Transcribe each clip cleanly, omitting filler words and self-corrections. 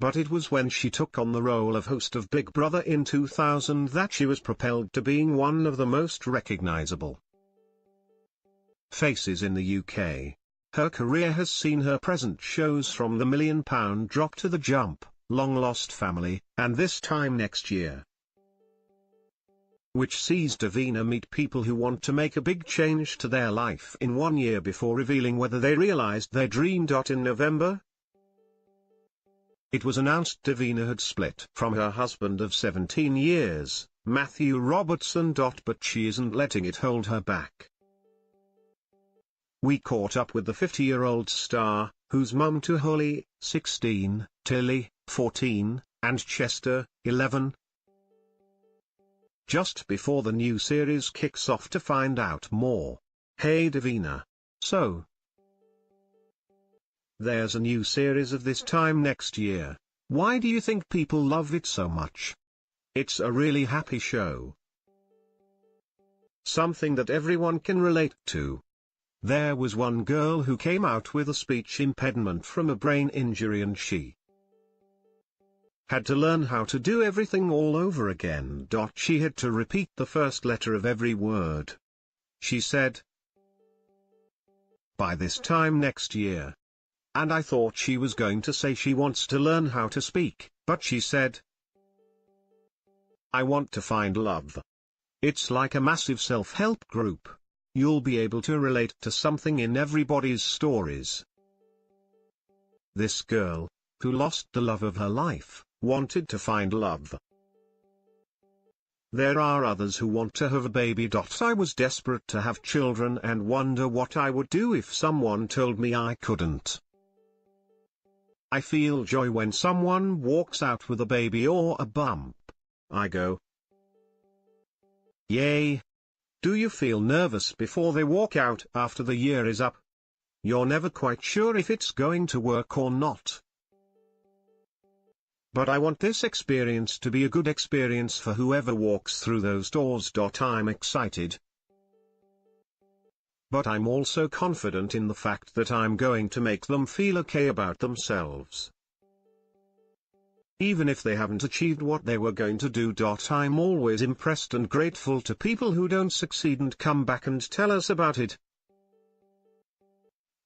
but it was when she took on the role of host of Big Brother in 2000 that she was propelled to being one of the most recognizable faces in the UK. Her career has seen her present shows from The £1 Million Drop to The Jump, Long Lost Family, and This Time Next Year, which sees Davina meet people who want to make a big change to their life in 1 year before revealing whether they realized their dream. In November, it was announced Davina had split from her husband of 17 years, Matthew Robertson. But she isn't letting it hold her back. We caught up with the 50-year-old star, whose mum to Holly, 16, Tilly, 14, and Chester, 11, just before the new series kicks off to find out more. Hey Davina. So, there's a new series of This Time Next Year. Why do you think people love it so much? It's a really happy show. Something that everyone can relate to. There was one girl who came out with a speech impediment from a brain injury, and she had to learn how to do everything all over again. She had to repeat the first letter of every word. She said, "By this time next year." And I thought she was going to say she wants to learn how to speak, but she said, "I want to find love." It's like a massive self-help group. You'll be able to relate to something in everybody's stories. This girl, who lost the love of her life, wanted to find love. There are others who want to have a baby. I was desperate to have children and wonder what I would do if someone told me I couldn't. I feel joy when someone walks out with a baby or a bump. I go, yay. Do you feel nervous before they walk out after the year is up? You're never quite sure if it's going to work or not. But I want this experience to be a good experience for whoever walks through those doors. I'm excited. But I'm also confident in the fact that I'm going to make them feel okay about themselves. Even if they haven't achieved what they were going to do. I'm always impressed and grateful to people who don't succeed and come back and tell us about it.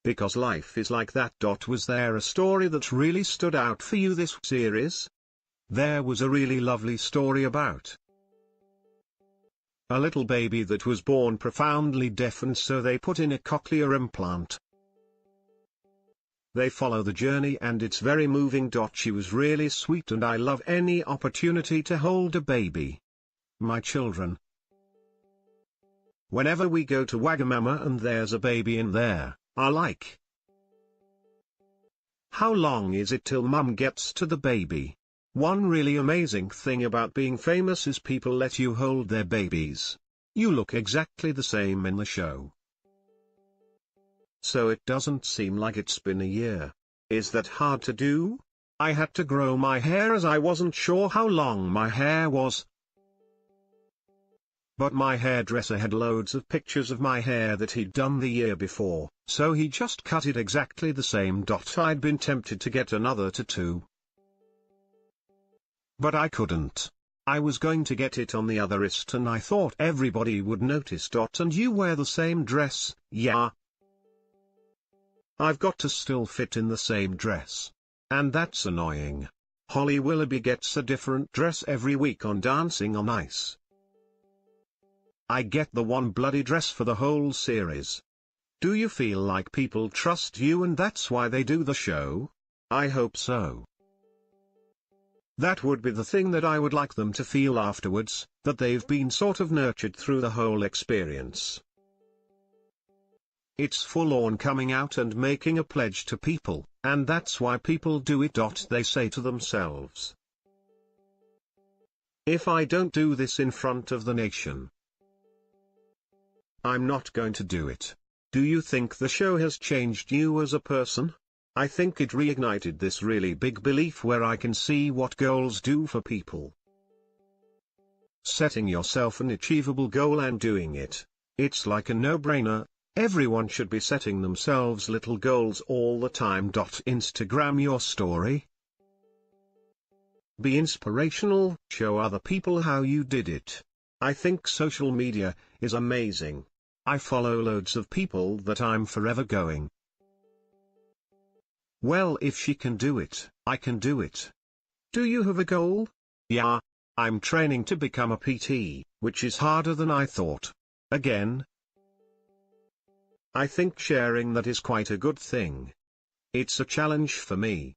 Because life is like that. Was there a story that really stood out for you this series? There was a really lovely story about a little baby that was born profoundly deaf, and so they put in a cochlear implant. They follow the journey and it's very moving. She was really sweet, and I love any opportunity to hold a baby. My children. Whenever we go to Wagamama and there's a baby in there, are like, how long is it till mum gets to the baby? One really amazing thing about being famous is people let you hold their babies. You look exactly the same in the show, so it doesn't seem like it's been a year. Is that hard to do? I had to grow my hair as I wasn't sure how long my hair was. But my hairdresser had loads of pictures of my hair that he'd done the year before, so he just cut it exactly the same. I'd been tempted to get another tattoo, but I couldn't. I was going to get it on the other wrist, and I thought everybody would notice. And you wear the same dress, yeah. I've got to still fit in the same dress. And that's annoying. Holly Willoughby gets a different dress every week on Dancing on Ice. I get the one bloody dress for the whole series. Do you feel like people trust you and that's why they do the show? I hope so. That would be the thing that I would like them to feel afterwards, that they've been sort of nurtured through the whole experience. It's full-on coming out and making a pledge to people, and that's why people do it. They say to themselves, if I don't do this in front of the nation, I'm not going to do it. Do you think the show has changed you as a person? I think it reignited this really big belief where I can see what goals do for people. Setting yourself an achievable goal and doing it, it's like a no-brainer. Everyone should be setting themselves little goals all the time. Instagram your story. Be inspirational, show other people how you did it. I think social media is amazing. I follow loads of people that I'm forever going, well, if she can do it, I can do it. Do you have a goal? Yeah. I'm training to become a PT, which is harder than I thought. Again, I think sharing that is quite a good thing. It's a challenge for me.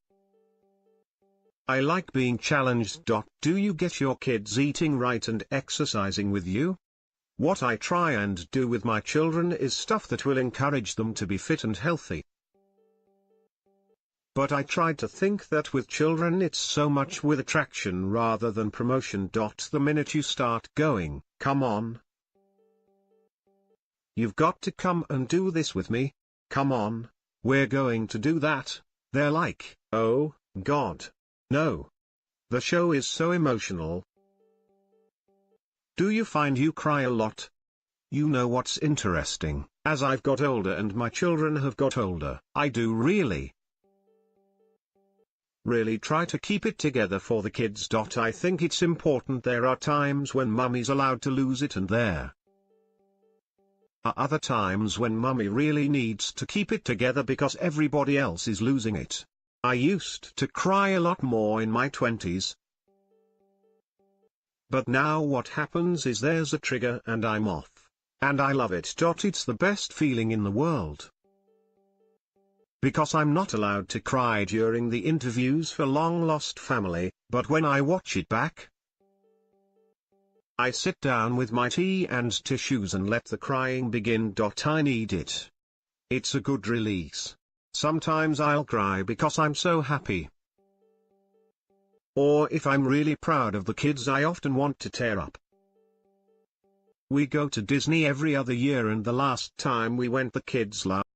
I like being challenged. Do you get your kids eating right and exercising with you? What I try and do with my children is stuff that will encourage them to be fit and healthy. But I tried to think that with children it's so much with attraction rather than promotion. The minute you start going, come on, you've got to come and do this with me, come on, we're going to do that, they're like, oh, God. No. The show is so emotional. Do you find you cry a lot? You know what's interesting, as I've got older and my children have got older, I do really try to keep it together for the kids. I think it's important there are times when mummy's allowed to lose it and there are other times when mummy really needs to keep it together because everybody else is losing it. I used to cry a lot more in my 20s. But now what happens is there's a trigger and I'm off. And I love it. It's the best feeling in the world. Because I'm not allowed to cry during the interviews for Long Lost Family, but when I watch it back, I sit down with my tea and tissues and let the crying begin. I need it. It's a good release. Sometimes I'll cry because I'm so happy. Or if I'm really proud of the kids, I often want to tear up. We go to Disney every other year and the last time we went the kids laughed.